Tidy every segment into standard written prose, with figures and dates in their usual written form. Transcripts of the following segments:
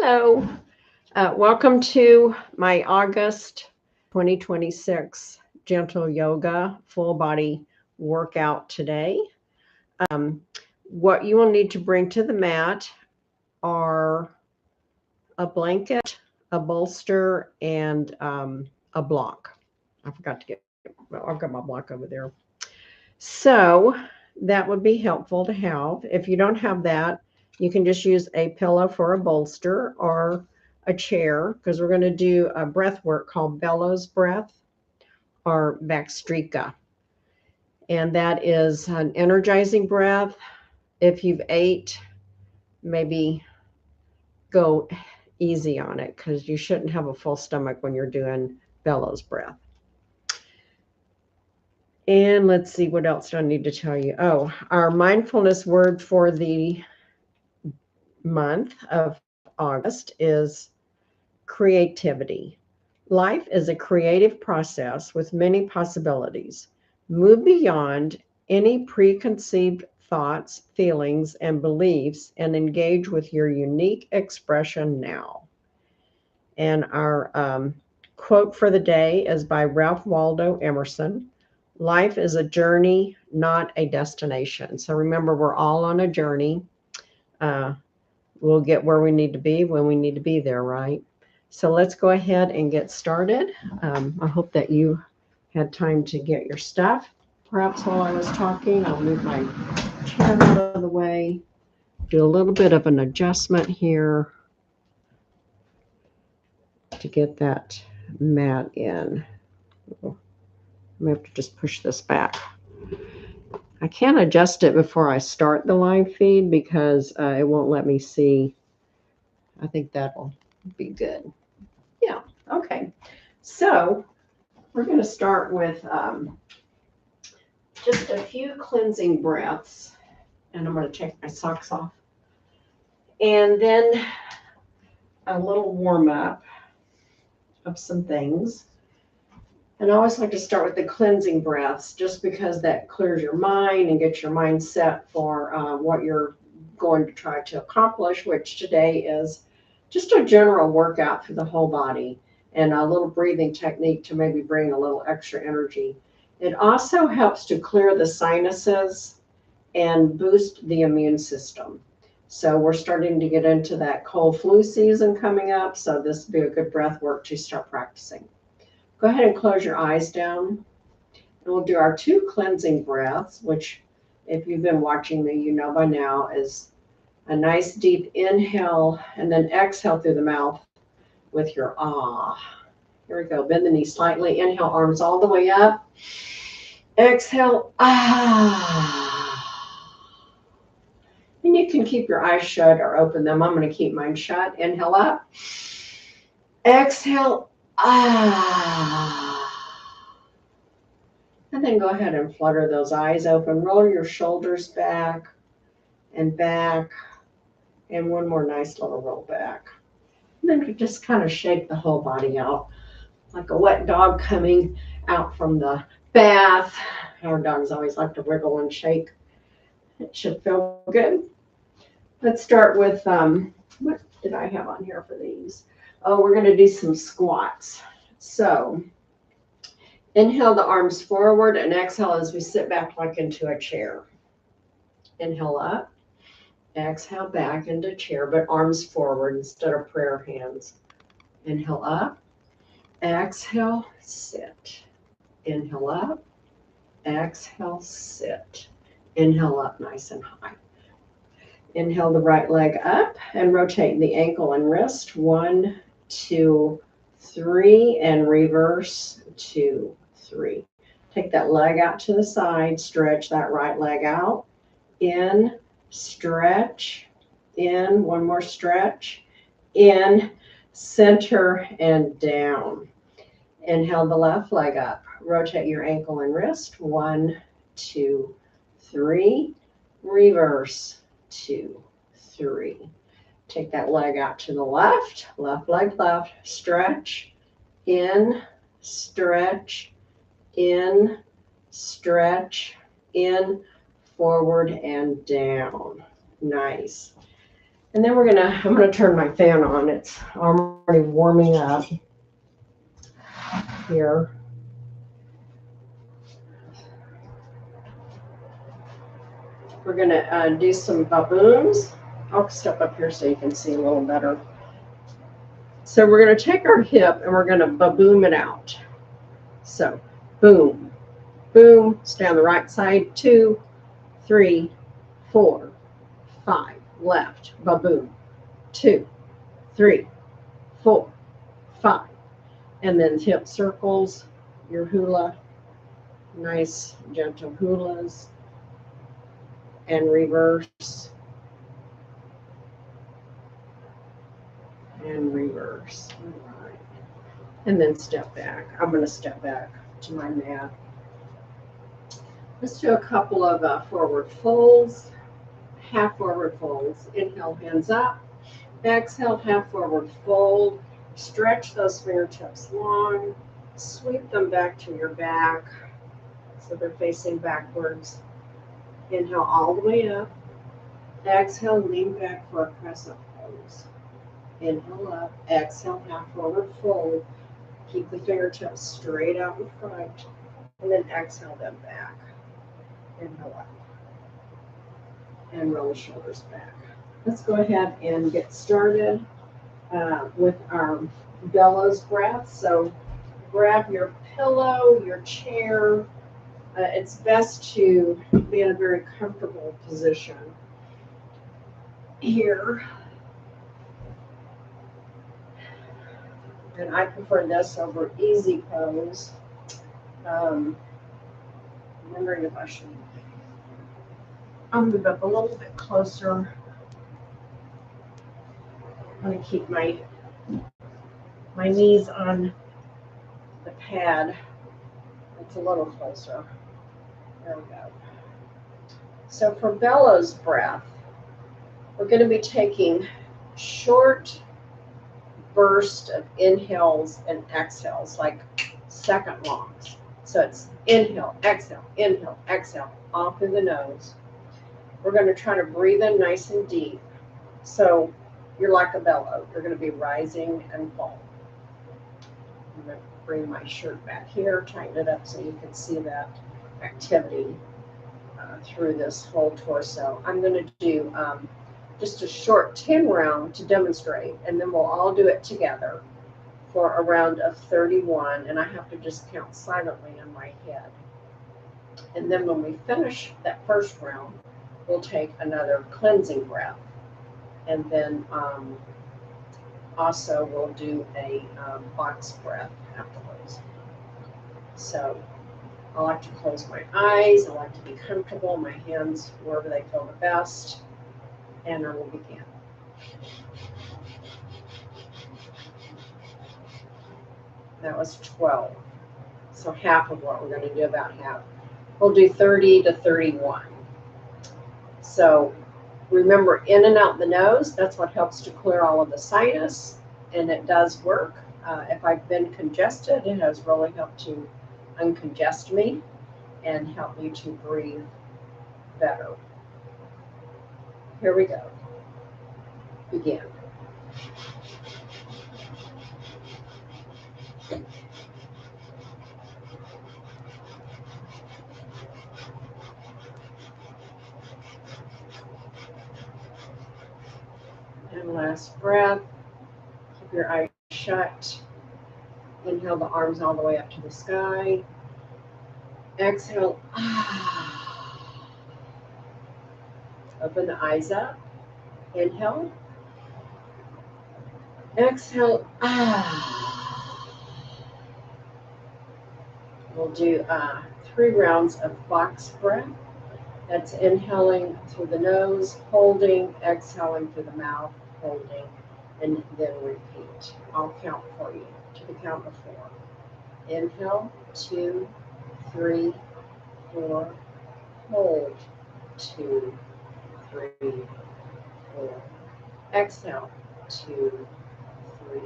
Hello. Welcome to my August 2026 gentle yoga full body workout today. What you will need to bring to the mat are a blanket, a bolster, and a block. I forgot to well, I've got my block over there. So that would be helpful to have. If you don't have that, you can just use a pillow for a bolster or a chair, because we're going to do a breath work called Bellows breath or Vastrika. And that is an energizing breath. If you've ate, maybe go easy on it, because you shouldn't have a full stomach when you're doing Bellows breath. And let's see, what else do I need to tell you? Oh, our mindfulness word for the month of August is creativity. Life is a creative process with many possibilities. Move beyond any preconceived thoughts, feelings, and beliefs and engage with your unique expression now. And our quote for the day is by Ralph Waldo Emerson. Life is a journey, not a destination. So remember, we're all on a journey. We'll get where we need to be when we need to be there, right? So let's go ahead and get started. I hope that you had time to get your stuff. Perhaps while I was talking, I'll move my chair out of the way, do a little bit of an adjustment here to get that mat in. I'm going to have to just push this back. I can't adjust it before I start the live feed because it won't let me see. I think that'll be good. Yeah, okay. So we're going to start with just a few cleansing breaths. And I'm going to take my socks off. And then a little warm up of some things. And I always like to start with the cleansing breaths, just because that clears your mind and gets your mind set for what you're going to try to accomplish, which today is just a general workout for the whole body and a little breathing technique to maybe bring a little extra energy. It also helps to clear the sinuses and boost the immune system. So we're starting to get into that cold flu season coming up, so this would be a good breath work to start practicing. Go ahead and close your eyes down, and we'll do our 2 cleansing breaths, which if you've been watching me, you know by now is a nice deep inhale and then exhale through the mouth with your ah. Here we go. Bend the knee slightly. Inhale, arms all the way up. Exhale, ah. And you can keep your eyes shut or open them. I'm going to keep mine shut. Inhale up. Exhale, ah. And then go ahead and flutter those eyes open. Roll your shoulders back and back. And one more nice little roll back. And then just kind of shake the whole body out like a wet dog coming out from the bath. Our dogs always like to wiggle and shake. It should feel good. Let's start with, what did I have on here for these? Oh, we're going to do some squats. So inhale the arms forward and exhale as we sit back like into a chair. Inhale up. Exhale back into chair, but arms forward instead of prayer hands. Inhale up. Exhale, sit. Inhale up. Exhale, sit. Inhale up nice and high. Inhale the right leg up and rotate the ankle and wrist. 1, 2, 3, and reverse 2, 3. Take that leg out to the side. Stretch that right leg out. In, stretch, in, one more stretch, in, center, and down. Inhale the left leg up. Rotate your ankle and wrist. 1, 2, 3. Reverse 2, 3. Take that leg out to the left. Left leg left. Stretch, in, stretch, in, stretch, in, forward, and down. Nice. And then I'm gonna turn my fan on. It's already warming up here. We're gonna do some baboons. I'll step up here so you can see a little better. So we're gonna take our hip and we're gonna baboom it out. So boom, boom, stay on the right side, 2, 3, 4, 5, left, baboom, 2, 3, 4, 5. And then hip circles, your hula, nice gentle hulas, and reverse, and reverse. All right. And then step back. I'm going to step back to my mat. Let's do a couple of forward folds, half forward folds. Inhale, hands up. Exhale, half forward fold. Stretch those fingertips long. Sweep them back to your back so they're facing backwards. Inhale all the way up. Exhale, lean back for a crescent pose. Inhale up. Exhale, half forward fold. Keep the fingertips straight out in front. And then exhale them back. Inhale up. And roll the shoulders back. Let's go ahead and get started with our bellows breath. So grab your pillow, your chair. It's best to be in a very comfortable position here. And I prefer this over easy pose. I'm wondering if I should move up a little bit closer. I'm going to keep my knees on the pad. It's a little closer. There we go. So for bellows breath, we're going to be taking short bursts of inhales and exhales, like second longs. So it's inhale, exhale, all through the nose. We're going to try to breathe in nice and deep. So you're like a bellow. You're going to be rising and falling. I'm going to bring my shirt back here, tighten it up so you can see that activity through this whole torso. I'm going to do just a short 10 round to demonstrate, and then we'll all do it together for a round of 31, and I have to just count silently in my head. And then when we finish that first round, we'll take another cleansing breath, and then also we'll do a box breath afterwards. So I like to close my eyes, I like to be comfortable, my hands wherever they feel the best, and I will begin. That was 12. So half of what we're going to do, about half. We'll do 30 to 31. So remember, in and out the nose, that's what helps to clear all of the sinus, and it does work. If I've been congested, it has really helped to uncongest me and help me to breathe better. Here we go. Begin. And last breath. Keep your eyes shut. Inhale the arms all the way up to the sky. Exhale. Open the eyes up. Inhale. Exhale. We'll do 3 rounds of box breath. That's inhaling through the nose, holding, exhaling through the mouth, holding, and then repeat. I'll count for you to the count of 4. Inhale, 2, 3, 4. Hold, 2, 3, 4. Exhale, 2, 3,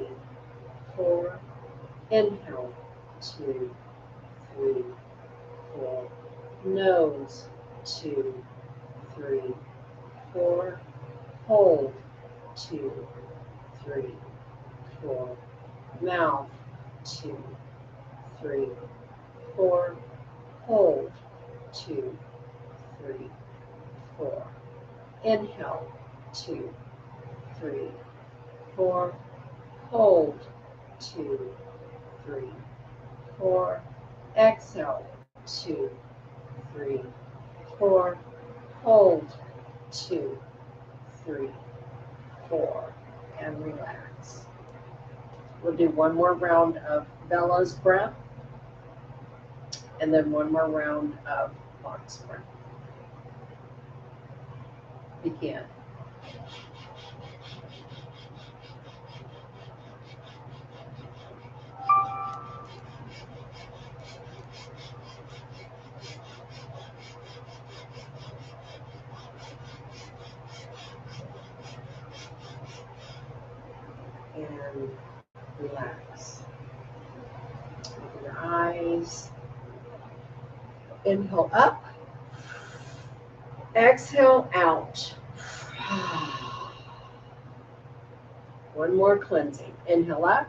4. Inhale, 2, 3, 4. Nose, 2, 3, 4. Hold, 2, 3, 4. Mouth, 2, 3, 4. Hold, 2, 3, 4. Inhale, 2, 3, 4. Hold, 2, 3, 4. Exhale, 2, 3, 4. Hold, 2, 3, 4. And relax. We'll do one more round of bellows breath, and then one more round of box breath. Begin. And relax. Open your eyes. Inhale up. Exhale out. One more cleansing. Inhale up.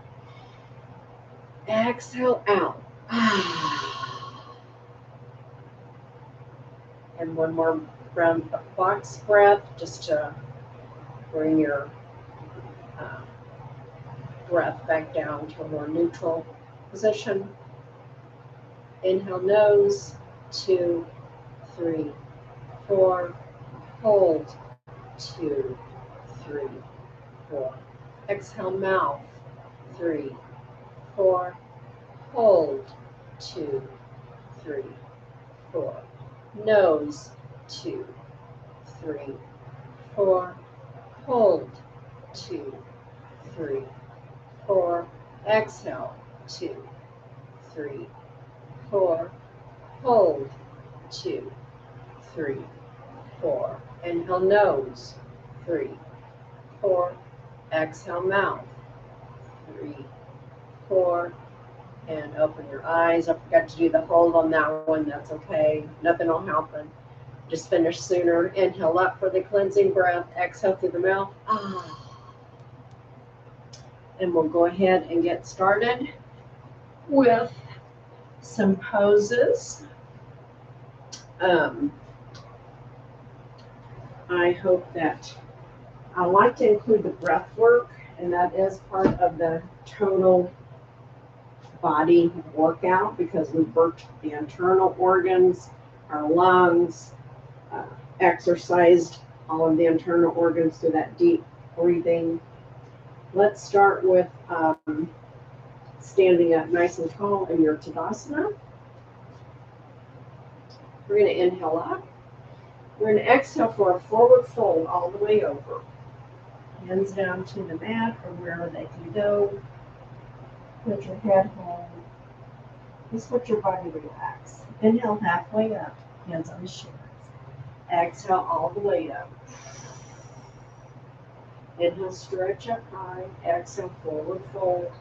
Exhale out. And one more round of box breath just to bring your breath back down to a more neutral position. Inhale nose, 2, 3, 4. Hold, 2, 3, 4. Exhale mouth, 3, 4. Hold, 2, 3, 4. Nose, 2, 3, 4. Hold, 2, 3, 4. Exhale, 2, 3, 4. Hold, 2, 3, 4. Inhale nose, 3, 4. Exhale mouth, 3, 4. And open your eyes. I forgot to do the hold on that one. That's okay. Nothing will happen. Just finish sooner. Inhale up for the cleansing breath. Exhale through the mouth. And we'll go ahead and get started with some poses. I hope that I like to include the breath work, and that is part of the total body workout because we worked the internal organs, our lungs, exercised all of the internal organs through that deep breathing. Let's start with standing up nice and tall in your Tadasana. We're going to inhale up. We're going to exhale for a forward fold all the way over. Hands down to the mat or wherever they can go. Put your head home. Just let your body relax. Inhale halfway up, hands on the shins. Exhale all the way up. Inhale, stretch up high. Exhale, forward fold.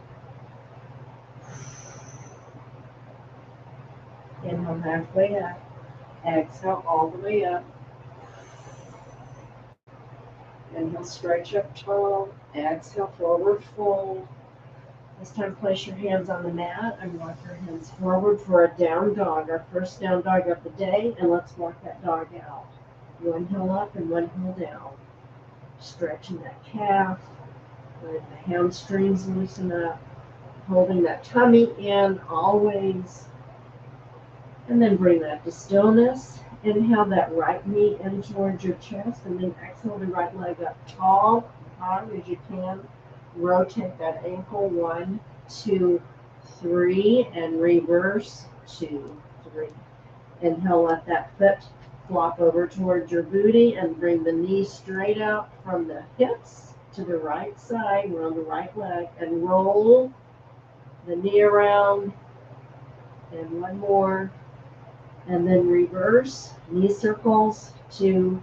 Inhale halfway up. Exhale all the way up. Inhale, stretch up tall. Exhale, forward fold. This time, place your hands on the mat and walk your hands forward for a down dog, our first down dog of the day, and let's walk that dog out. One heel up and one heel down. Stretching that calf, letting the hamstrings loosen up, holding that tummy in always, and then bring that to stillness. Inhale that right knee in towards your chest, and then exhale the right leg up tall, high as you can. Rotate that ankle, 1, 2, 3, and reverse, 2, 3. Inhale, let that foot flop over towards your booty and bring the knee straight out from the hips to the right side. We're on the right leg and roll the knee around. And one more. And then reverse, knee circles, 2,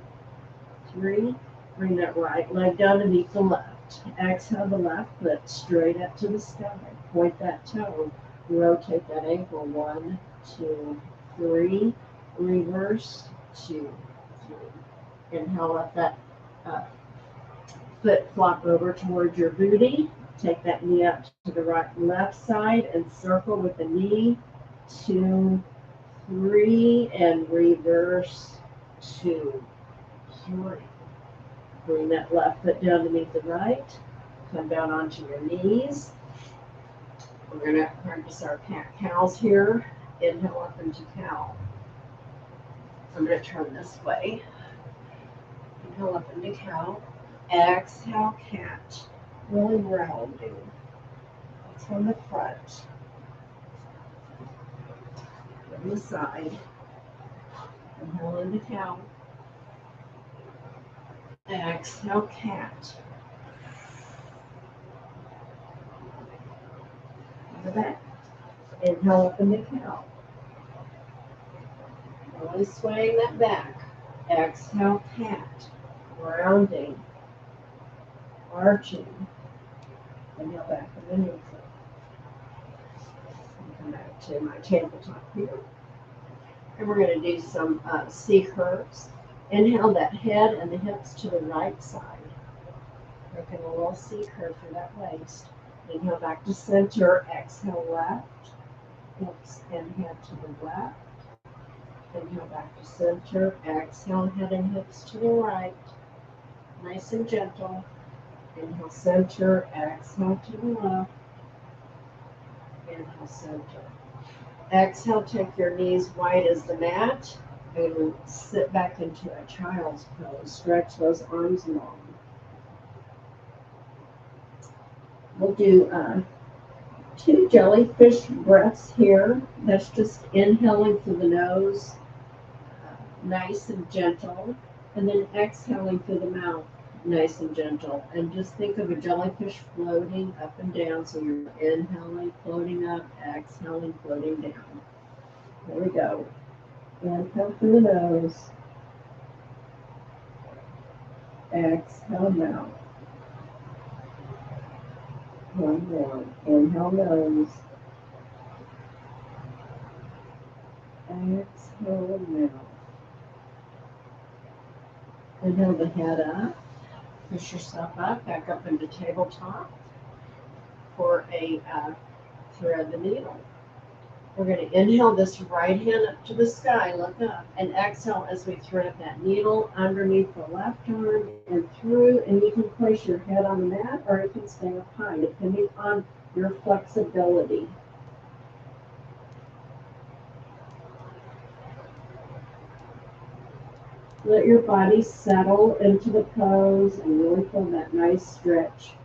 3. Bring that right leg down to meet the left. Exhale the left foot straight up to the sky. Point that toe. Rotate that ankle. 1, 2, 3. Reverse. 2, 3. Inhale, let that foot flop over towards your booty. Take that knee up to the right and left side and circle with the knee. 2, 3, and reverse. 2, 3. Bring that left foot down to meet the right. Come down onto your knees. We're going to practice our cat-cows here. Inhale up into cow. I'm going to turn this way. Inhale up into cow. Exhale, cat. Really rounding. That's from the front. From the side. Inhale into cow. Exhale, cat. On the back. Inhale up into cow. Really swaying that back. Exhale, cat. Rounding. Arching. Inhale back and then neutral. Come back to my tabletop here. And we're going to do some C curves. Inhale that head and the hips to the right side. Making a little C curve for that waist. Inhale back to center. Exhale left. Hips and head to the left. Inhale back to center. Exhale head and hips to the right. Nice and gentle. Inhale center. Exhale to the left. Inhale center. Exhale, take your knees wide as the mat and sit back into a child's pose. Stretch those arms long. We'll do 2 jellyfish breaths here. That's just inhaling through the nose, nice and gentle, and then exhaling through the mouth, nice and gentle. And just think of a jellyfish floating up and down. So you're inhaling, floating up, exhaling, floating down. There we go. Inhale through the nose. Exhale mouth. One more. Inhale nose. Exhale mouth. Inhale the head up. Push yourself up, back up into tabletop for a thread the needle. We're going to inhale this right hand up to the sky, look up, and exhale as we thread that needle underneath the left arm and through, and you can place your head on the mat or it can stay up high, depending on your flexibility. Let your body settle into the pose and really feel that nice stretch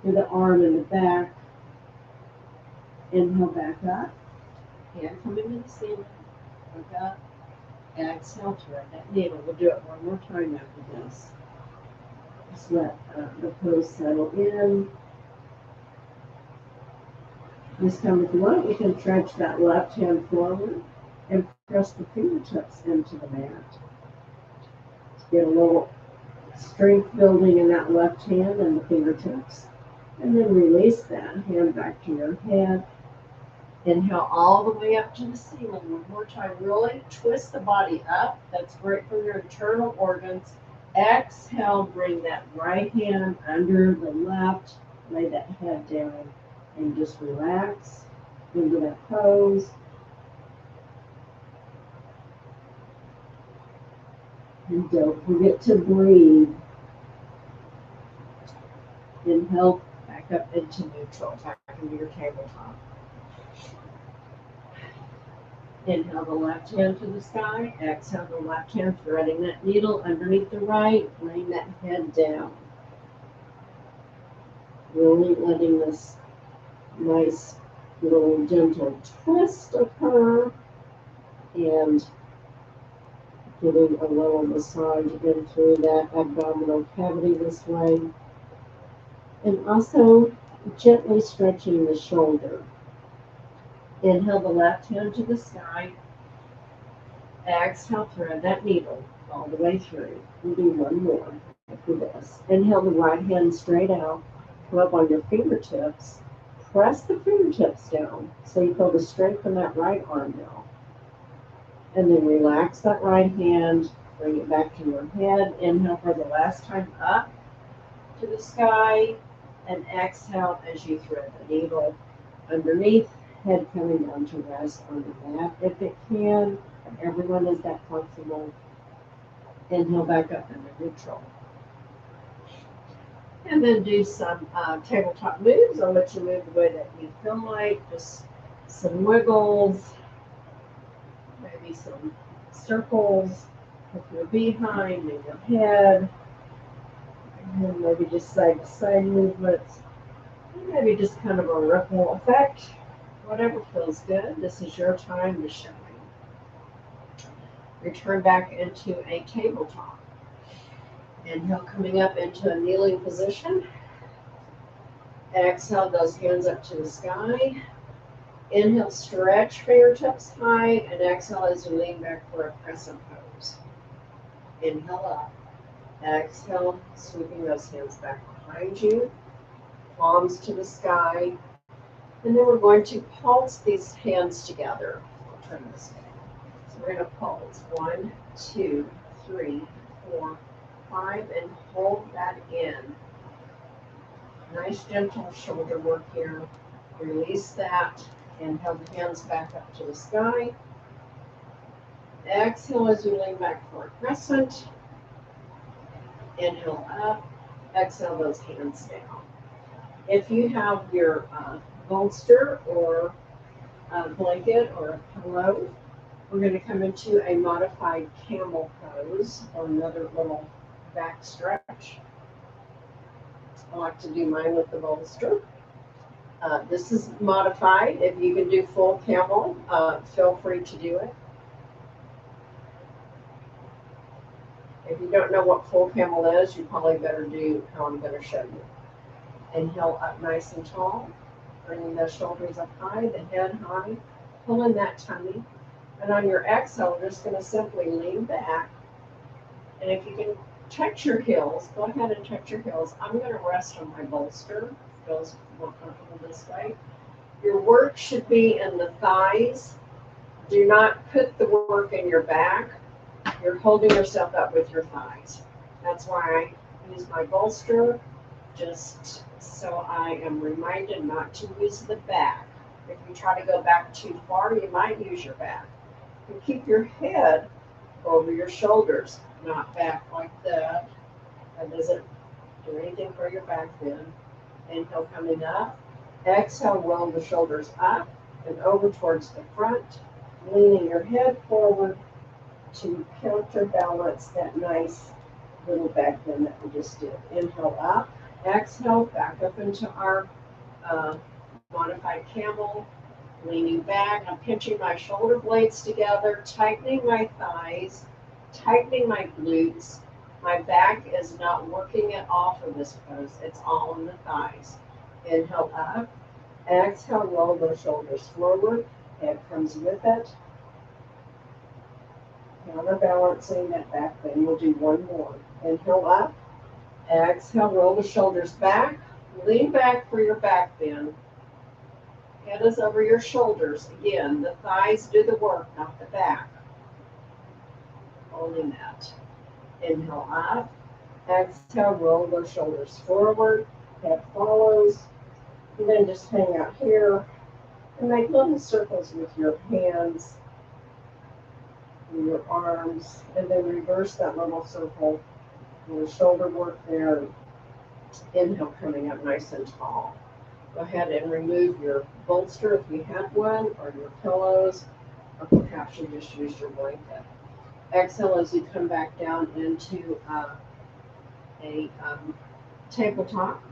through the arm and the back. Inhale back up. Hand coming to the ceiling. Look up. Exhale, thread that needle. We'll do it one more time after this. Just let the pose settle in. This time, if you want, you can stretch that left hand forward and press the fingertips into the mat. Get a little strength building in that left hand and the fingertips. And then release that hand back to your head. Inhale all the way up to the ceiling. One more time. Really twist the body up. That's great for your internal organs. Exhale, bring that right hand under the left. Lay that head down and just relax into that pose. And don't forget to breathe. Inhale, back up into neutral, back into your tabletop. Inhale the left hand to the sky. Exhale the left hand, threading that needle underneath the right. Laying that head down. Really letting this nice little gentle twist occur. And getting a little massage in through that abdominal cavity this way. And also gently stretching the shoulder. Inhale the left hand to the sky. Exhale, thread that needle all the way through. We'll do one more after this. Inhale the right hand straight out. Come up on your fingertips. Press the fingertips down so you feel the strength in that right arm now. And then relax that right hand. Bring it back to your head. Inhale for the last time up. to the sky, and exhale as you thread the needle underneath, head coming down to rest on the mat if it can. Everyone is that flexible. Inhale back up into neutral. And then do some tabletop moves. I'll let you move the way that you feel like. Just some wiggles, maybe some circles with your behind and your head. And maybe just side to side movements. And maybe just kind of a ripple effect. Whatever feels good. This is your time to shine. Return back into a tabletop. Inhale, coming up into a kneeling position. Exhale, those hands up to the sky. Inhale, stretch fingertips high, and exhale as you lean back for a crescent pose. Inhale up. Exhale, sweeping those hands back behind you. Palms to the sky. And then we're going to pulse these hands together. I'll turn this way. So we're going to pulse 1, 2, 3, 4, 5, and hold that in. Nice gentle shoulder work here. Release that. Inhale the hands back up to the sky. Exhale as you lean back for a crescent. Inhale up. Exhale those hands down. If you have your bolster or a blanket or a pillow, we're going to come into a modified camel pose or another little back stretch. I like to do mine with the bolster. This is modified. If you can do full camel, feel free to do it. If you don't know what full camel is, you probably better do how I'm going to show you. Inhale up nice and tall, bringing the shoulders up high, the head high, pulling that tummy. And on your exhale, we're just going to simply lean back. And if you can touch your heels, go ahead and touch your heels. I'm going to rest on my bolster. Feels more comfortable this way. Your work should be in the thighs. Do not put the work in your back. You're holding yourself up with your thighs. That's why I use my bolster, just so I am reminded not to use the back. If you try to go back too far, you might use your back. You keep your head over your shoulders, not back like that. That doesn't do anything for your back then. Inhale coming up. Exhale, roll the shoulders up and over towards the front, leaning your head forward to counterbalance that nice little back bend that we just did. Inhale up. Exhale, back up into our modified camel. Leaning back, I'm pinching my shoulder blades together, tightening my thighs, tightening my glutes. My back is not working at all for this pose. It's all in the thighs. Inhale up. Exhale, roll those shoulders forward. Head comes with it. Counterbalancing that back bend. We'll do one more. Inhale up. Exhale, roll the shoulders back. Lean back for your back bend. Head is over your shoulders. Again, the thighs do the work, not the back. Holding that. Inhale up. Exhale, roll those shoulders forward. Head follows. And then just hang out here and make little circles with your hands and your arms. And then reverse that little circle. Your shoulder work there. Inhale, coming up nice and tall. Go ahead and remove your bolster if you have one, or your pillows, or perhaps you just use your blanket. Exhale as you come back down into a tabletop.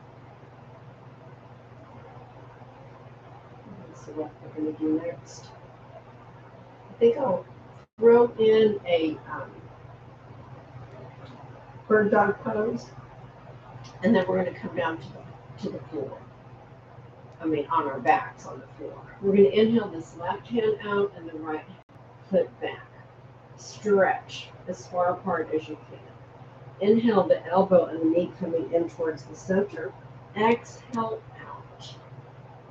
Let's see what we're going to do next. I think I'll throw in a bird dog pose, and then we're going to come down to the floor. On our backs on the floor. We're going to inhale this left hand out and the right foot back. Stretch as far apart as you can. Inhale the elbow and the knee coming in towards the center. Exhale out.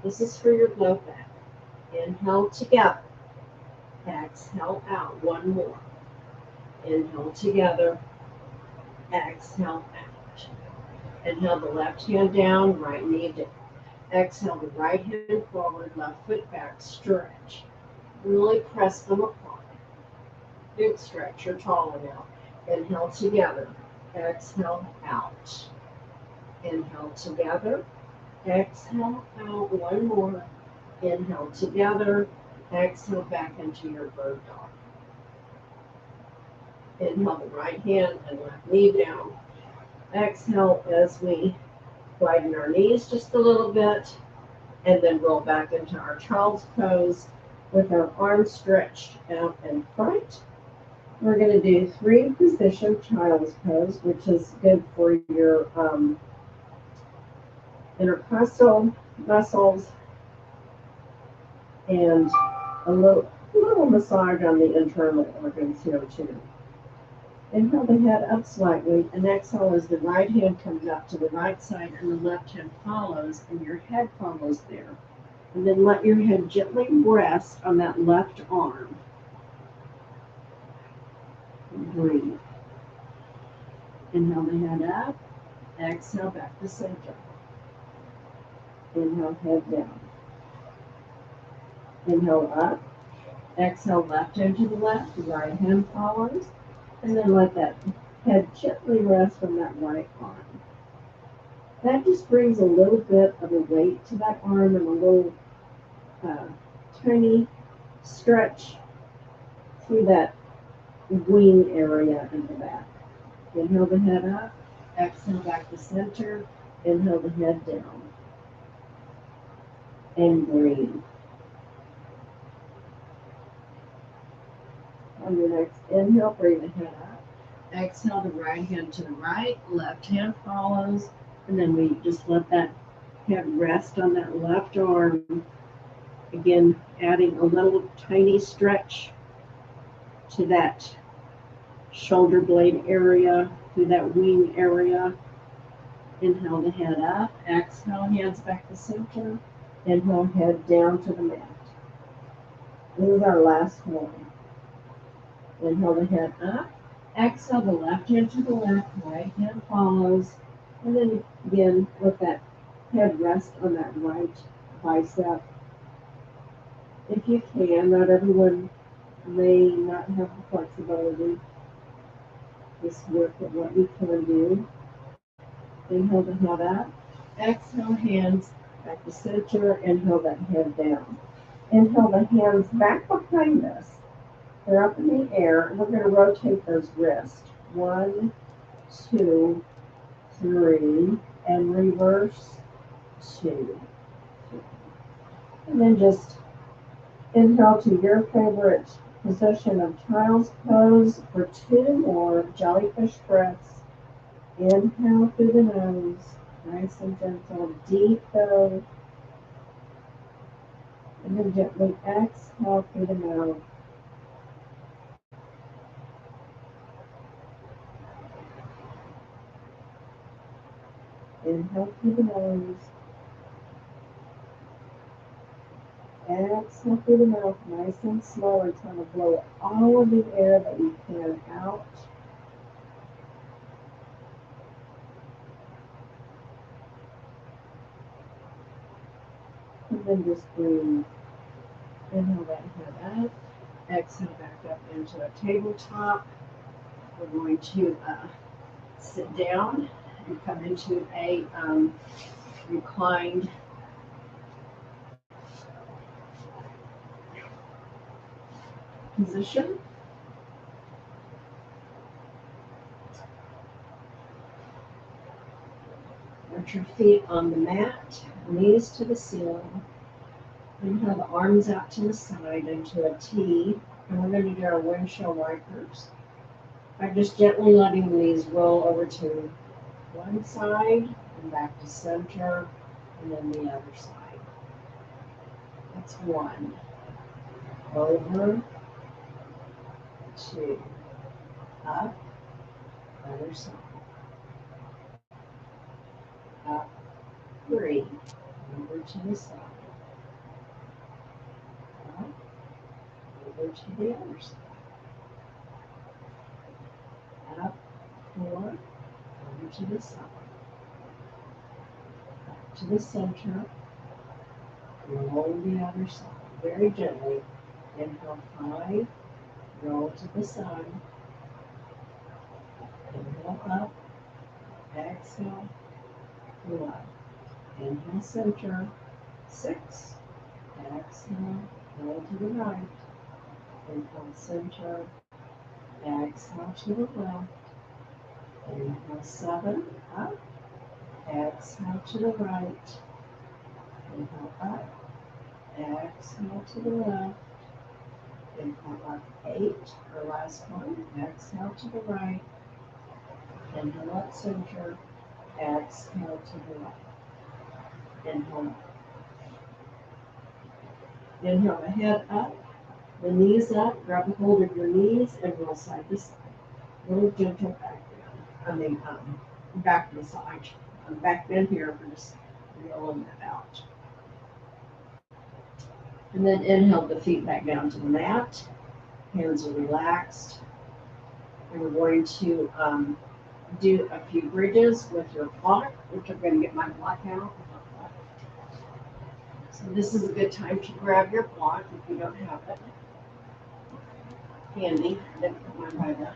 This is for your low back. Inhale together. Exhale out. One more. Inhale together. Exhale out. Inhale the left hand down, right knee down. Exhale the right hand forward, left foot back, stretch. Really press them apart. Big stretch, you're tall now. Inhale together, exhale out. Inhale together, exhale out. One more. Inhale together, exhale back into your bird dog. Inhale the right hand and left knee down. Exhale as we widen our knees just a little bit, and then roll back into our child's pose with our arms stretched out in front. We're going to do 3 position child's pose, which is good for your intercostal muscles and a little massage on the internal organs here too. Inhale the head up slightly, and exhale as the right hand comes up to the right side and the left hand follows, and your head follows there. And then let your head gently rest on that left arm. And breathe. Inhale the head up, exhale back to center. Inhale, head down. Inhale up, exhale left hand to the left, the right hand follows. And then let that head gently rest on that right arm. That just brings a little bit of a weight to that arm and a little tiny stretch through that wing area in the back. Inhale the head up, exhale back to center, inhale the head down. And breathe. On your next inhale, bring the head up. Exhale the right hand to the right, left hand follows, and then we just let that head rest on that left arm. Again, adding a little tiny stretch to that shoulder blade area, through that wing area. Inhale the head up, exhale, hands back to center, inhale, head down to the mat. This is our last one. Inhale the head up, exhale the left hand to the left, right hand follows, and then again let that head rest on that right bicep. If you can, not everyone may not have the flexibility. Just work at what you can do. Inhale the head up, exhale hands back to center, inhale that head down. Inhale the hands back behind us. They're up in the air, and we're going to rotate those wrists. 1, 2, 3, and reverse 2. And then just inhale to your favorite position of child's pose for 2 more jellyfish breaths. Inhale through the nose, nice and gentle, deep though. And then gently exhale through the mouth. Inhale through the nose. Exhale through the mouth, nice and slow, and try to blow all of the air that you can out. And then just breathe. Inhale that head up. Exhale back up into a tabletop. We're going to sit down and come into a reclined position. Put your feet on the mat, knees to the ceiling. Inhale the arms out to the side into a T, and we're going to do our windshield wipers by just gently letting the knees roll over to one side and back to center, and then the other side. That's 1. Over, 2, up, other side. Up, 3, over to the side. Up, over to the other side. Up, 4, over to the side. to the center, roll the other side very gently. Inhale 5, roll to the side, inhale up, exhale, left. Inhale center, 6, exhale, roll to the right, inhale center, exhale to the left, inhale 7, up, exhale to the right, inhale up, exhale to the left, inhale up 8, or last one, exhale to the right, inhale up center, exhale to the left, inhale up. Inhale the head up, the knees up, grab a hold of your knees and roll side to side. Little gentle back bend. Back massage. Back bend here, we're just rolling that out. And then inhale the feet back down to the mat. Hands are relaxed. And we're going to do a few bridges with your block, which I'm going to get my block out. So this is a good time to grab your block if you don't have it handy. I didn't put mine by the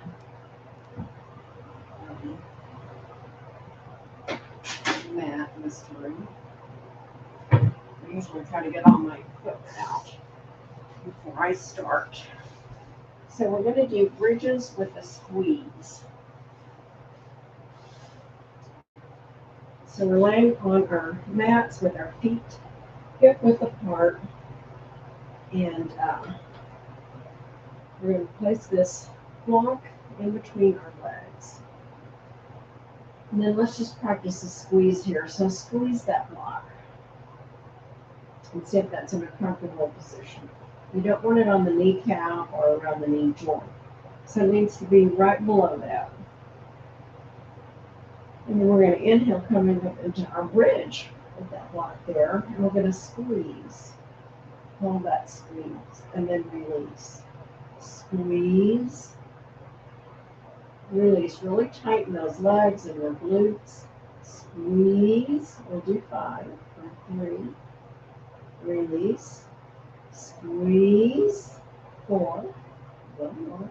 mat this time. I usually try to get all my equipment out before I start. So we're going to do bridges with a squeeze. So we're laying on our mats with our feet hip width apart, and we're going to place this block in between our legs. And then let's just practice a squeeze here. So squeeze that block and see if that's in a comfortable position. You don't want it on the kneecap or around the knee joint. So it needs to be right below that. And then we're going to inhale coming up into our bridge with that block there. And we're going to squeeze. Hold that squeeze. And then release. Squeeze. Release. Really tighten those legs and your glutes. Squeeze. We'll do 5 or 3. Release. Squeeze. 4. One more.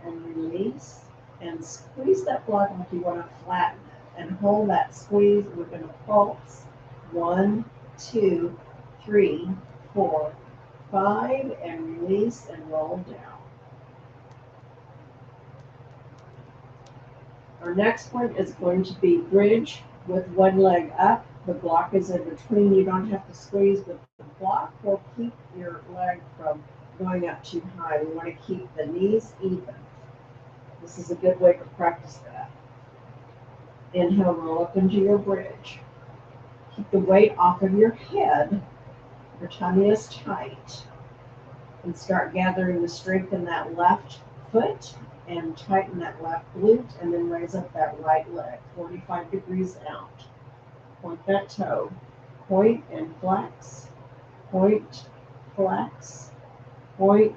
And release. And squeeze that block like you want to flatten it. And hold that squeeze. We're going to pulse. 1, 2, 3, 4, 5. And release and roll down. Our next one is going to be bridge with one leg up. The block is in between. You don't have to squeeze with the block. We'll keep your leg from going up too high. We want to keep the knees even. This is a good way to practice that. Inhale, roll up into your bridge. Keep the weight off of your head. Your tummy is tight. And start gathering the strength in that left foot and tighten that left glute, and then raise up that right leg, 45 degrees out. Point that toe. Point and flex. Point, flex. Point,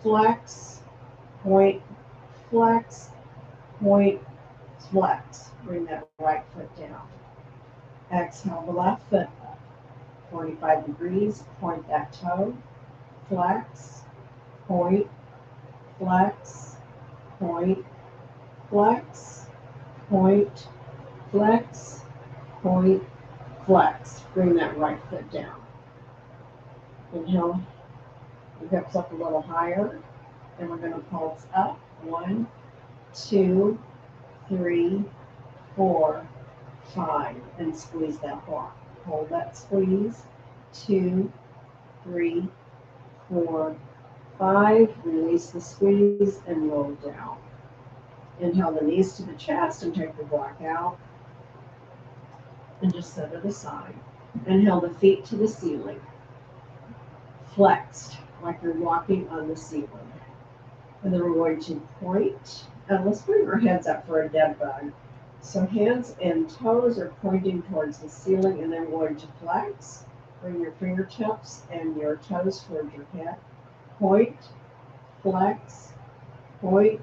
flex. Point, flex. Point, flex. Bring that right foot down. Exhale the left foot up. 45 degrees. Point that toe. Flex. Point, flex. Point, flex, point, flex, point, flex. Bring that right foot down. Inhale, your hips up a little higher, and we're going to pulse up. 1, 2, 3, 4, 5, and squeeze that block. Hold that squeeze. 2, 3, 4, 5, release the squeeze and roll down. Inhale the knees to the chest and take the block out. And just set it aside. Inhale the feet to the ceiling. Flexed, like you're walking on the ceiling. And then we're going to point. And let's bring our heads up for a dead bug. So hands and toes are pointing towards the ceiling, and then we're going to flex. Bring your fingertips and your toes towards your head. Point, flex, point,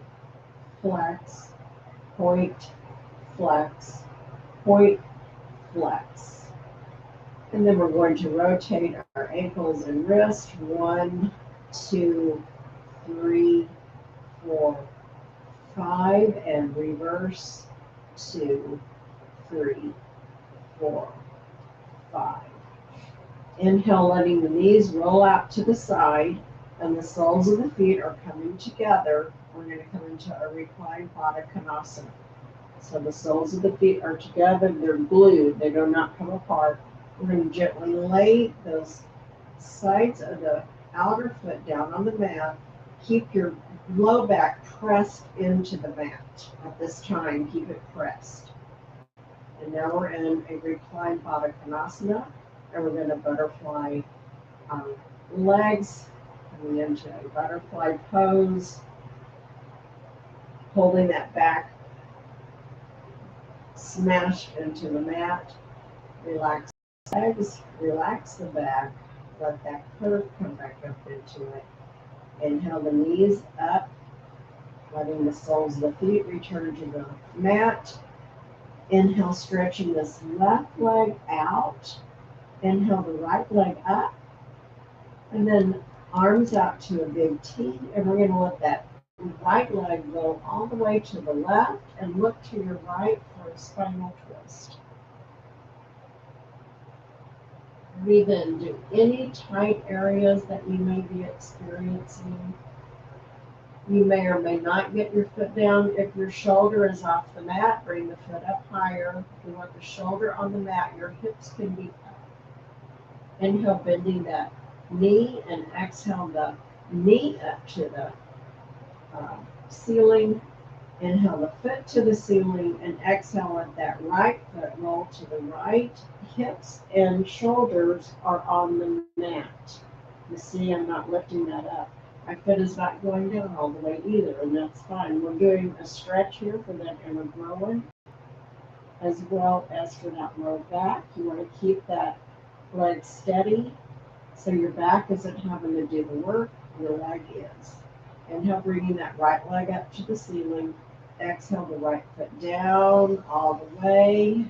flex, point, flex, point, flex. And then we're going to rotate our ankles and wrists. 1, 2, 3, 4, 5, and reverse. 2, 3, 4, 5. Inhale, letting the knees roll out to the side and the soles of the feet are coming together. We're going to come into a reclined Konasana. So the soles of the feet are together, they're glued, they do not come apart. We're going to gently lay those sides of the outer foot down on the mat. Keep your low back pressed into the mat. At this time, keep it pressed. And now we're in a reclined Konasana, and we're going to butterfly our legs, coming into a butterfly pose, holding that back smashed into the mat. Relax the legs, relax the back, let that curve come back up into it. Inhale the knees up, letting the soles of the feet return to the mat. Inhale, stretching this left leg out. Inhale the right leg up, and then arms out to a big T, and we're going to let that right leg go all the way to the left and look to your right for a spinal twist. Breathe in. Do any tight areas that you may be experiencing. You may or may not get your foot down. If your shoulder is off the mat, bring the foot up higher. If you want the shoulder on the mat, your hips can be up. Inhale, bending that knee, and exhale the knee up to the ceiling. Inhale the foot to the ceiling, and exhale, let that right foot roll to the right. Hips and shoulders are on the mat. You see, I'm not lifting that up. My foot is not going down all the way either, and that's fine. We're doing a stretch here for that inner groin, as well as for that low back. You want to keep that leg steady, so your back isn't having to do the work, your leg is. Inhale, bringing that right leg up to the ceiling. Exhale the right foot down all the way.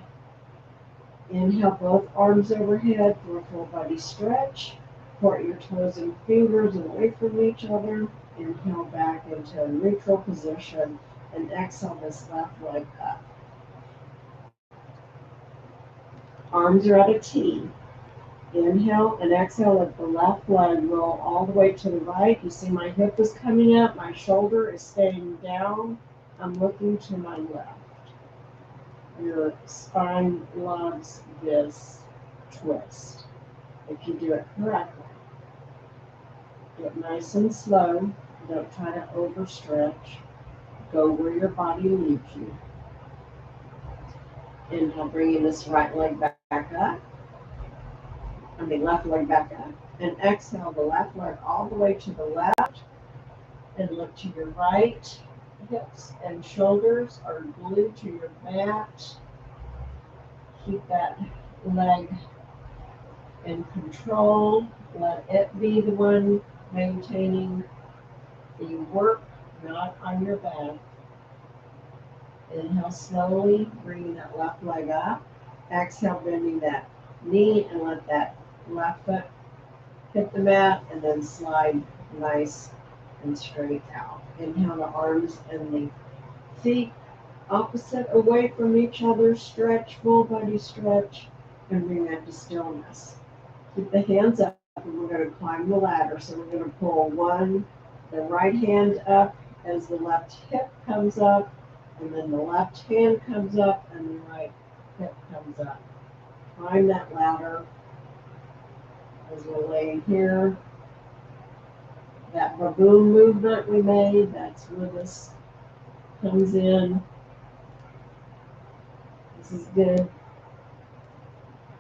Inhale both arms overhead for a full body stretch. Point your toes and fingers away from each other. Inhale back into a neutral position, and exhale this left leg up. Arms are at a T. Inhale and exhale, let the left leg roll all the way to the right. You see my hip is coming up, my shoulder is staying down. I'm looking to my left. Your spine loves this twist if you do it correctly. Do it nice and slow. Don't try to overstretch. Go where your body leads you. Inhale, bringing this right leg back up. Left leg back up. And exhale the left leg all the way to the left. And look to your right. Hips and shoulders are glued to your mat. Keep that leg in control. Let it be the one maintaining the work, not on your back. Inhale slowly, bringing that left leg up. Exhale, bending that knee, and let that left foot hit the mat, and then slide nice and straight out. Inhale the arms and the feet opposite away from each other. Stretch, full body stretch, and bring that to stillness. Keep the hands up, and we're going to climb the ladder. So we're going to pull the right hand up as the left hip comes up, and then the left hand comes up, and the right hip comes up. Climb that ladder as we're laying here. That baboon movement we made, that's where this comes in. This is good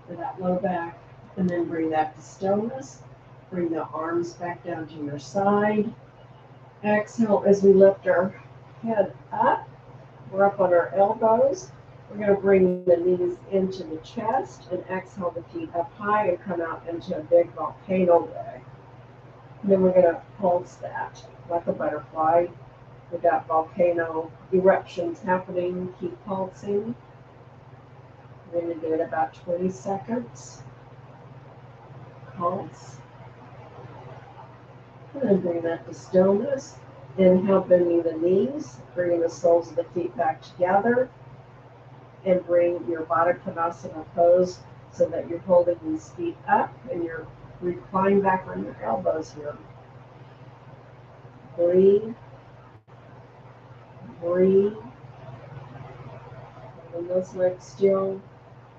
for that low back. And then bring that to stillness. Bring the arms back down to your side. Exhale as we lift our head up. We're up on our elbows. We're going to bring the knees into the chest and exhale the feet up high and come out into a big volcano leg. And then we're going to pulse that like a butterfly. We've got volcano eruptions happening. Keep pulsing. We're going to do it about 20 seconds. pulse. And then bring that to stillness. Inhale, bending the knees, bringing the soles of the feet back together, and bring your Baddha Konasana pose so that you're holding these feet up and you're reclining back on your elbows here. Breathe, breathe, and those legs still,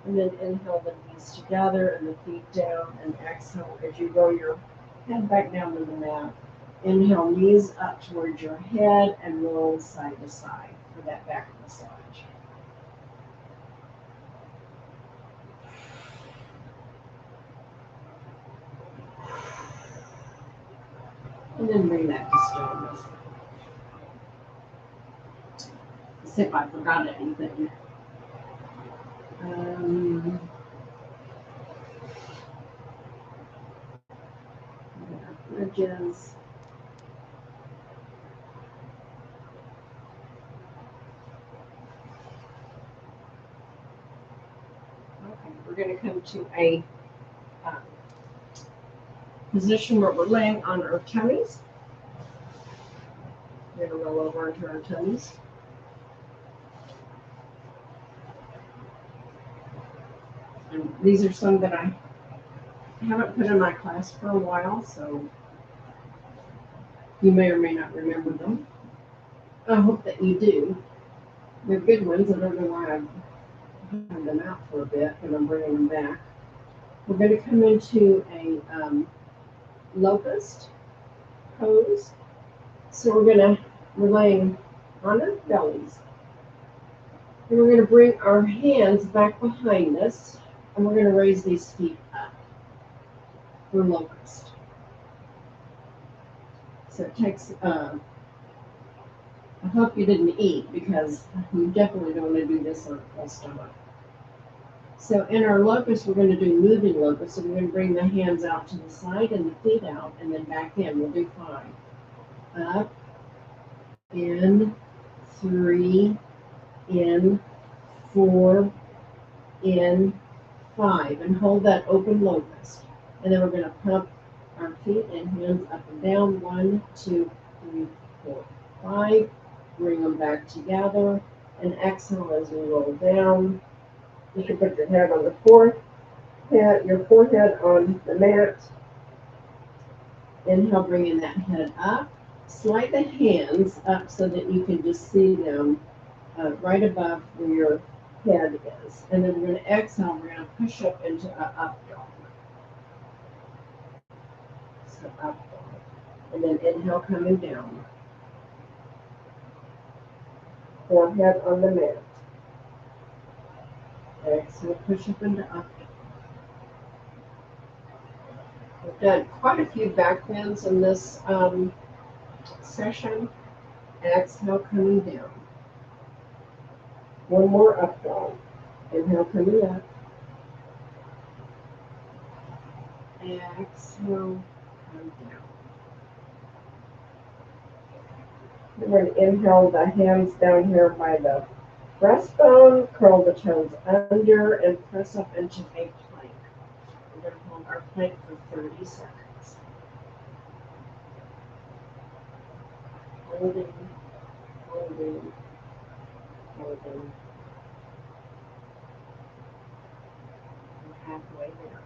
and then inhale the knees together and the feet down, and exhale as you roll your head back down to the mat. Inhale, knees up towards your head and roll side to side for that back massage. And then bring that to stillness. See if I forgot anything. Bridges. Okay, we're going to come to a position where we're laying on our tummies. We're going to roll over into our tummies. And these are some that I haven't put in my class for a while, so you may or may not remember them. I hope that you do. They're good ones. I don't know why I've had them out for a bit, and I'm bringing them back. We're going to come into a locust pose. So we're laying on our bellies. And we're going to bring our hands back behind us, and we're going to raise these feet up for locust. So it takes, I hope you didn't eat, because you definitely don't want to do this on a full stomach. So in our locust, we're going to do moving locust. So we're going to bring the hands out to the side and the feet out, and then back in. We'll do 5. Up, in, 3, in, 4, in, 5. And hold that open locust. And then we're going to pump our feet and hands up and down. 1, 2, 3, 4, 5. Bring them back together. And exhale as you roll down. You can put your head on the your forehead on the mat. Inhale, bringing that head up. Slide the hands up so that you can just see them right above where your head is. And then we're going to exhale, we're going to push up into an up dog. So up dog. And then inhale, coming down. Forehead on the mat. Exhale, push up into up dog. We've done quite a few back bends in this session. Exhale, coming down. One more up dog. Inhale, coming up. Exhale, come down. We're going to inhale the hands down here by the breastbone, curl the toes under, and press up into a plank. We're going to hold our plank for 30 seconds. Holding, holding, holding. We're halfway there.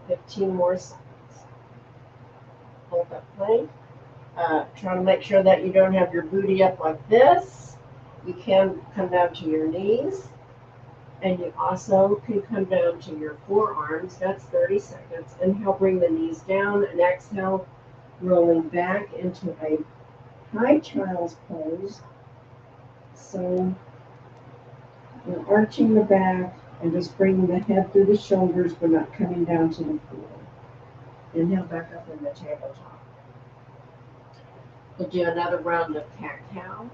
15 more seconds. Hold that plank. Try to make sure that you don't have your booty up like this. You can come down to your knees. And you also can come down to your forearms. That's 30 seconds. Inhale, bring the knees down, and exhale, rolling back into a high child's pose. So we're arching the back and just bringing the head through the shoulders, but not coming down to the floor. Inhale, back up in the tabletop. We'll do another round of cat-cow.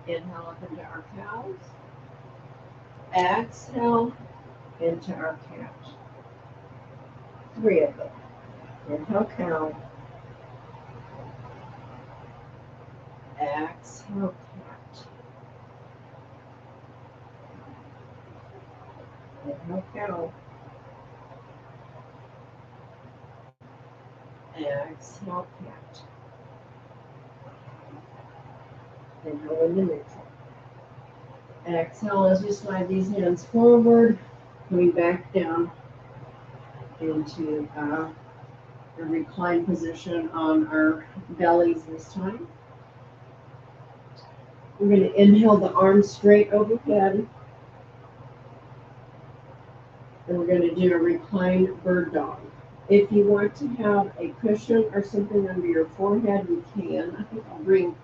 Inhale up into our cows. Exhale into our cat. 3 of them. Inhale, cow. Exhale, cat. Inhale, cow. Exhale, cat. Inhale into neutral. Exhale as we slide these hands forward, coming back down into a reclined position on our bellies this time. We're going to inhale the arms straight overhead. And we're going to do a reclined bird dog. If you want to have a cushion or something under your forehead, you can. I think I'll bring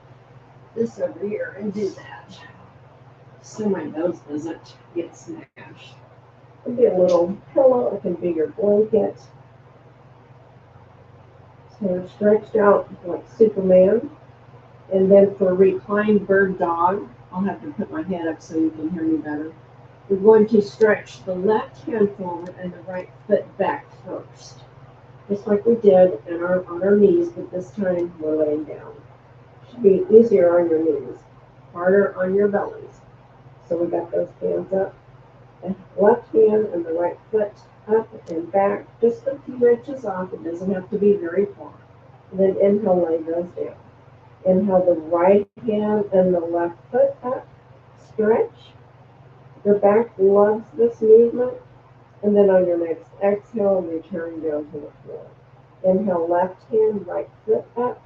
this over here and do that, so my nose doesn't get smashed. It'll be a little pillow. It can be your blanket. So we're stretched out like Superman. And then for reclined bird dog, I'll have to put my head up so you can hear me better. We're going to stretch the left hand forward and the right foot back first. Just like we did on our knees, but this time we're laying down. Should be easier on your knees, harder on your bellies. So we got those hands up. The left hand and the right foot up and back, just a few inches off. It doesn't have to be very far. And then inhale, lay those down. Inhale the right hand and the left foot up. Stretch. Your back loves this movement. And then on your next exhale, return down to the floor. Inhale, left hand, right foot up.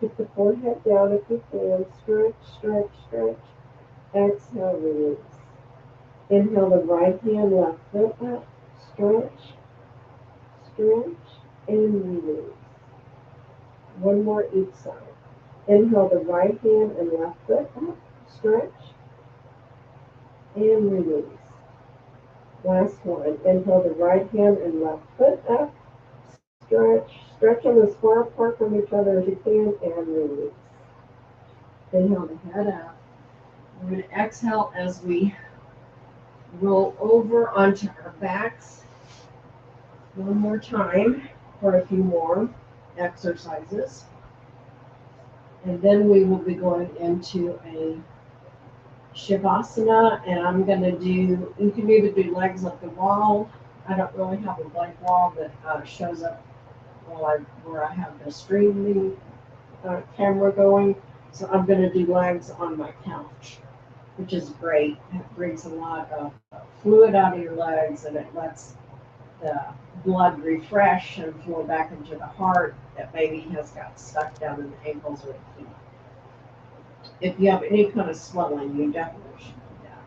Keep the forehead down if you can. Stretch, stretch, stretch. Exhale, release. Inhale the right hand, left foot up. Stretch, stretch, and release. One more each side. Inhale the right hand and left foot up. Stretch, and release. Last one. Inhale the right hand and left foot up. Stretch. Stretch them as far apart from each other as you can and release. Inhale the head up. We're going to exhale as we roll over onto our backs. One more time for a few more exercises. And then we will be going into a Shavasana, and I'm going to do, you can either do legs up the wall. I don't really have a blank wall that shows up where I have the streaming camera going. So I'm going to do legs on my couch, which is great. It brings a lot of fluid out of your legs, and it lets the blood refresh and flow back into the heart that maybe has got stuck down in the ankles or the feet. If you have any kind of swelling, you definitely should do that.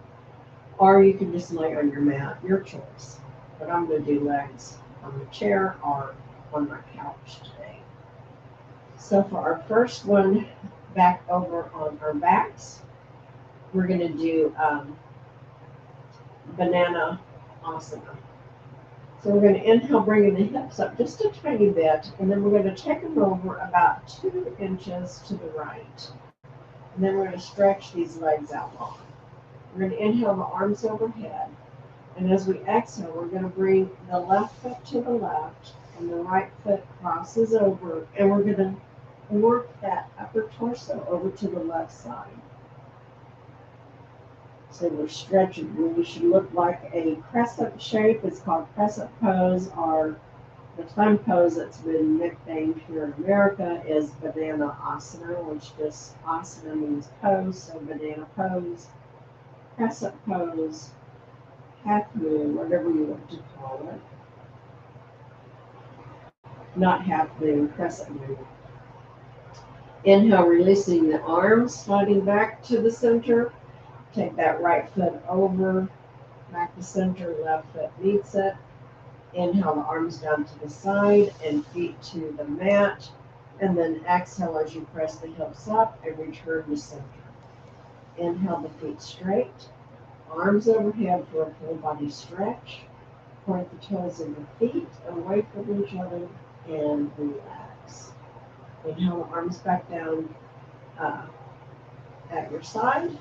Or you can just lay on your mat, your choice. But I'm going to do legs on the chair or on my couch today. So for our first one, back over on our backs, we're going to do banana asana. So we're going to inhale, bringing the hips up just a tiny bit, and then we're going to take them over about 2 inches to the right. And then we're going to stretch these legs out long. We're going to inhale the arms overhead. And as we exhale, we're going to bring the left foot to the left and the right foot crosses over. And we're going to work that upper torso over to the left side. So we're stretching. We should look like a crescent shape. It's called crescent pose, or the fun pose that's been nicknamed here in America is banana asana, which just asana means pose, so banana pose, crescent pose, half moon, whatever you want to call it. Not half moon, crescent moon. Inhale, releasing the arms, sliding back to the center. Take that right foot over, back to center, left foot meets it. Inhale the arms down to the side and feet to the mat. And then exhale as you press the hips up and return to center. Inhale the feet straight. Arms overhead for a full body stretch. Point the toes of the feet away from each other and relax. Inhale the arms back down at your side.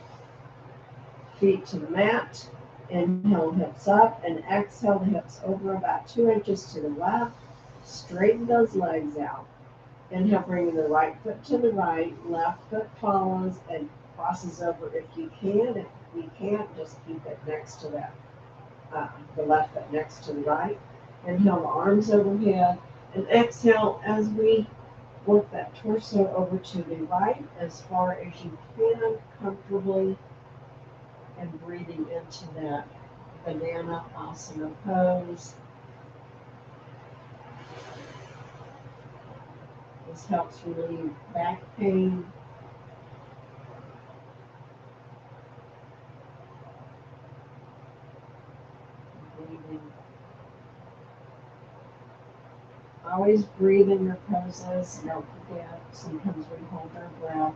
Feet to the mat. Inhale, hips up, and exhale the hips over about 2 inches to the left. Straighten those legs out. Inhale, bringing the right foot to the right, left foot follows and crosses over if you can. If you can't, just keep it next to that, the left foot next to the right. Inhale, the arms overhead. And exhale as we work that torso over to the right as far as you can comfortably, and breathing into that banana asana pose. This helps relieve back pain. Breathing. Always breathe in your poses. Don't forget, sometimes we hold our breath.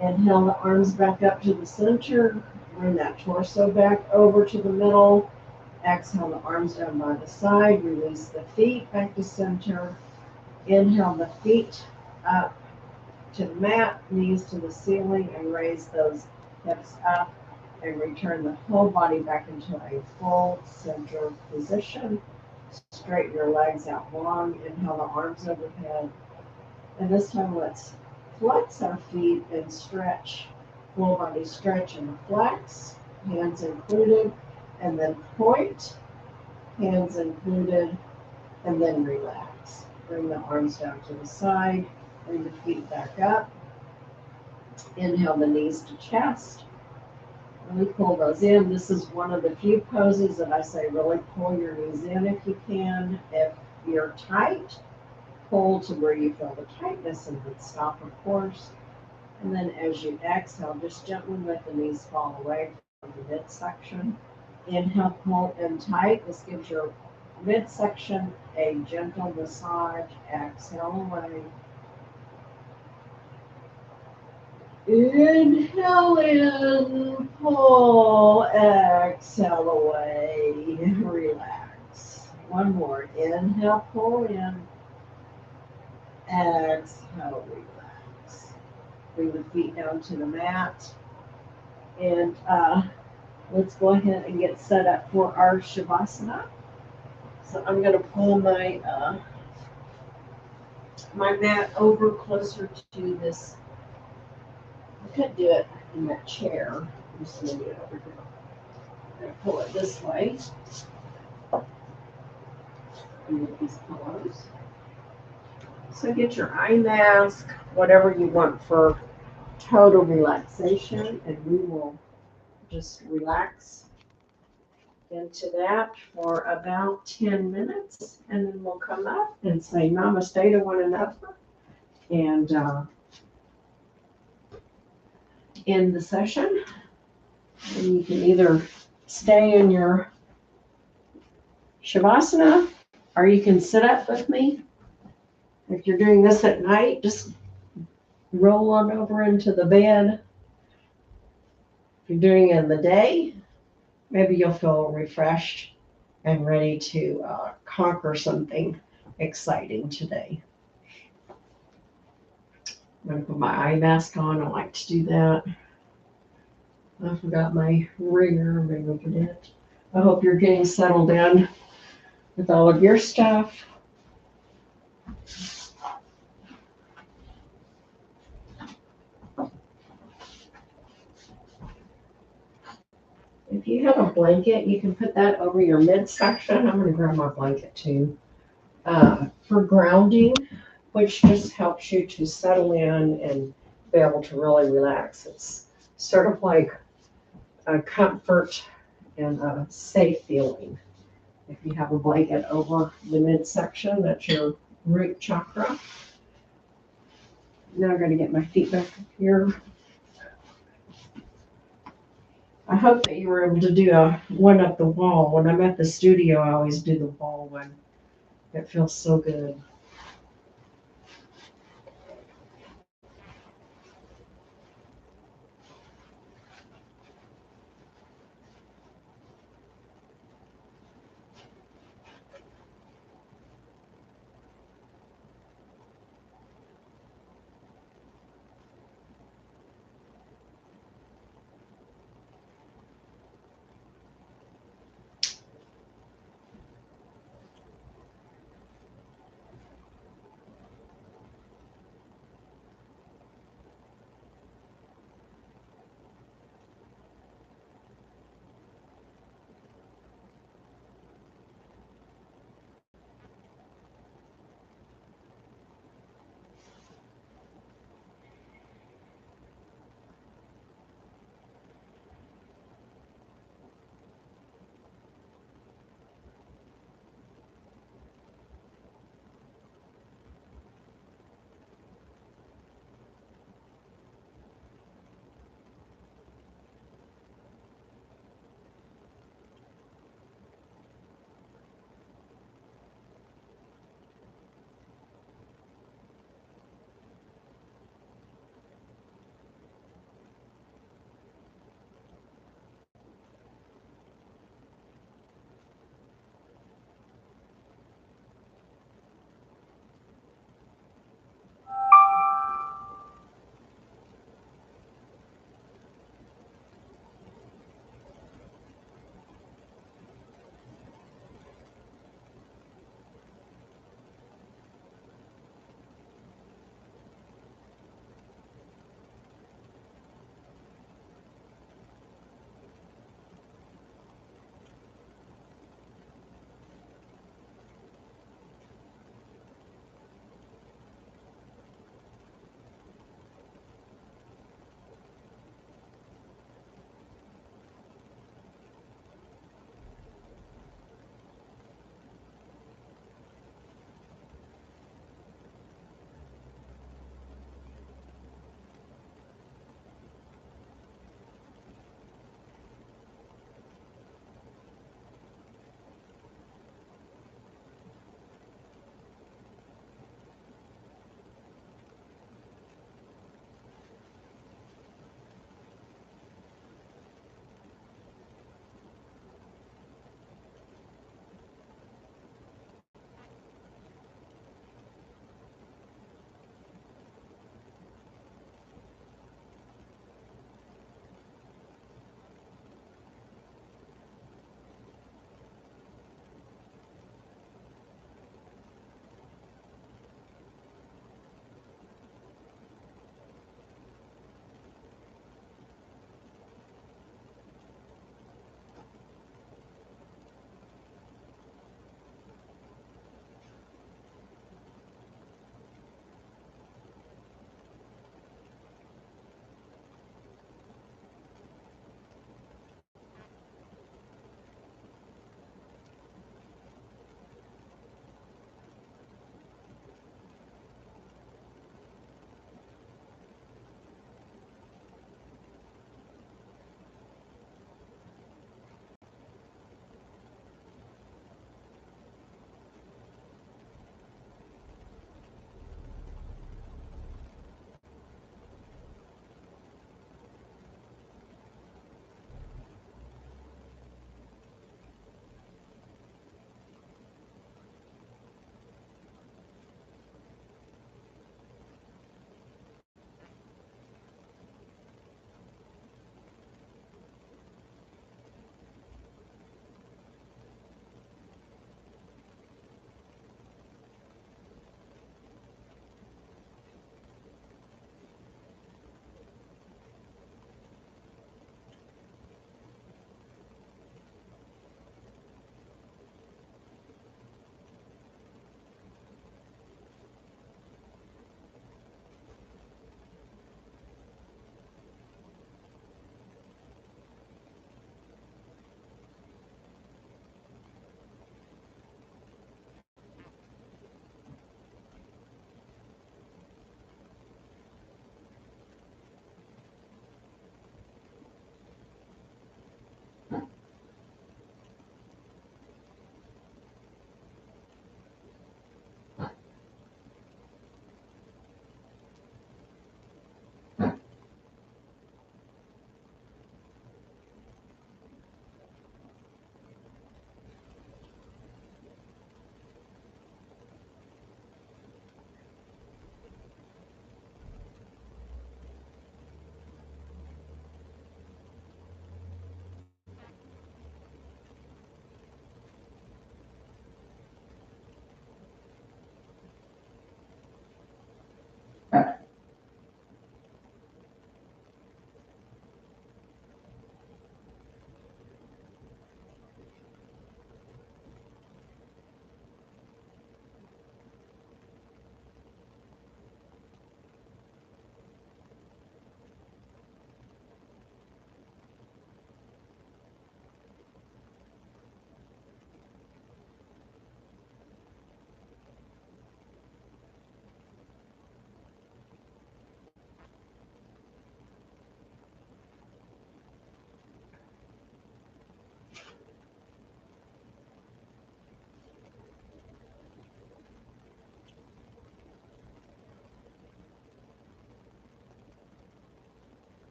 Inhale the arms back up to the center. Bring that torso back over to the middle. Exhale the arms down by the side. Release the feet back to center. Inhale the feet up to the mat, knees to the ceiling, and raise those hips up and return the whole body back into a full center position. Straighten your legs out long. Inhale the arms overhead. And this time let's flex our feet and stretch. Full body stretch and flex, hands included, and then point, hands included, and then relax. Bring the arms down to the side, bring the feet back up. Inhale the knees to chest. Really pull those in. This is one of the few poses that I say really pull your knees in if you can. If you're tight, pull to where you feel the tightness and then stop, of course. And then as you exhale, just gently let the knees fall away from the midsection. Inhale, pull in tight. This gives your midsection a gentle massage. Exhale away. Inhale in, pull, exhale away, relax. One more. Inhale, pull in, exhale, relax. Bring the feet down to the mat. And let's go ahead and get set up for our Shavasana. So I'm going to pull my my mat over closer to this. I could do it in that chair. I'm just going to do it over here. I'm going to pull it this way. And get these pillows. So get your eye mask, whatever you want for total relaxation, and we will just relax into that for about 10 minutes, and then we'll come up and say namaste to one another and end the session. And you can either stay in your Shavasana or you can sit up with me. If you're doing this at night, just roll on over into the bed. If you're doing it in the day, maybe you'll feel refreshed and ready to conquer something exciting today. I'm going to put my eye mask on. I like to do that. I forgot my ringer. Maybe look at it. I hope you're getting settled in with all of your stuff. If you have a blanket, you can put that over your midsection. I'm going to grab my blanket too. For grounding, which just helps you to settle in and be able to really relax. It's sort of like a comfort and a safe feeling. If you have a blanket over the midsection, that's your root chakra. Now I'm going to get my feet back up here. I hope that you were able to do one up the wall. When I'm at the studio, I always do the wall one. It feels so good.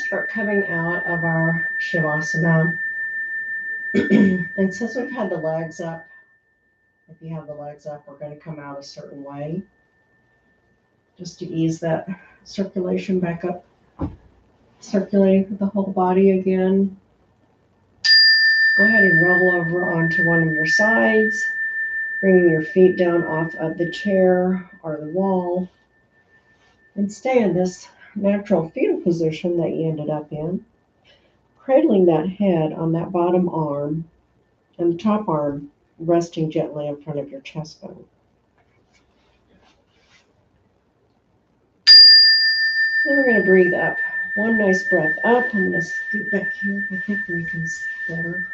start coming out of our Shavasana. And since we've had the legs up, if you have the legs up, we're going to come out a certain way just to ease that circulation back up, circulating through the whole body again. Go ahead and roll over onto one of your sides, bringing your feet down off of the chair or the wall, and stay in this natural fetal position that you ended up in, cradling that head on that bottom arm and the top arm resting gently in front of your chest bone. Then we're going to breathe up. One nice breath up. I'm going to scoot back here. I think we can see better.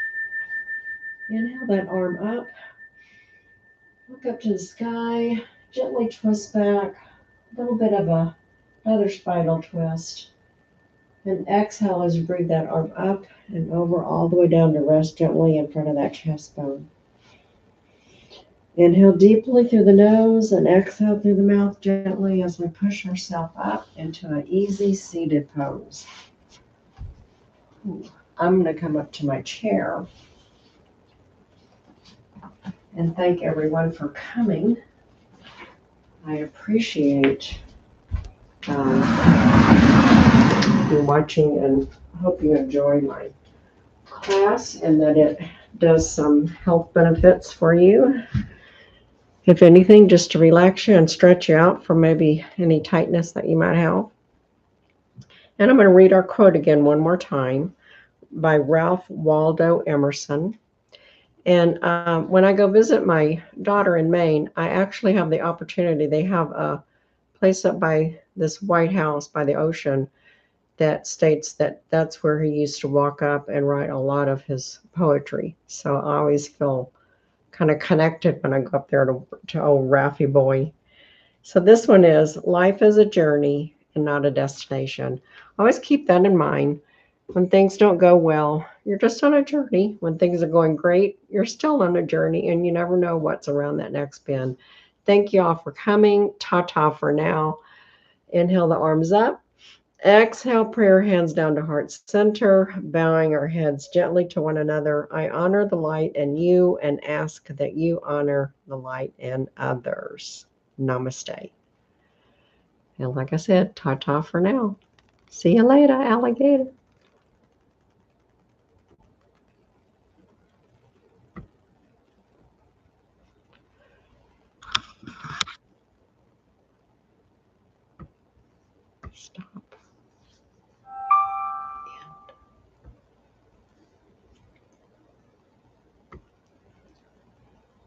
Inhale that arm up. Look up to the sky. Gently twist back. A little bit of another spinal twist. And exhale as you breathe that arm up and over all the way down to rest gently in front of that chest bone. Inhale deeply through the nose and exhale through the mouth gently as we push ourselves up into an easy seated pose. I'm going to come up to my chair and thank everyone for coming. I appreciate you watching and hope you enjoy my class and that it does some health benefits for you. If anything, just to relax you and stretch you out from maybe any tightness that you might have. And I'm going to read our quote again one more time by Ralph Waldo Emerson. And when I go visit my daughter in Maine, I actually have the opportunity. They have a place up by this White House by the ocean that states that that's where he used to walk up and write a lot of his poetry. So I always feel kind of connected when I go up there to old Ralphie boy. So this one is, life is a journey and not a destination. Always keep that in mind. When things don't go well, you're just on a journey. When things are going great, you're still on a journey, and you never know what's around that next bend. Thank you all for coming. Ta-ta for now. Inhale the arms up. Exhale, prayer hands down to heart center, bowing our heads gently to one another. I honor the light in you and ask that you honor the light in others. Namaste. And like I said, ta-ta for now. See you later, alligator.